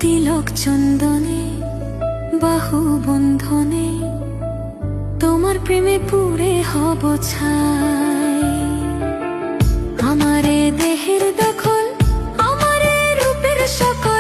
তিলক চন্দনে বাহু বন্ধনে তোমার প্রেমে পুরে হব ছাই। আমারে দেহের দখল, আমারে রূপের সকল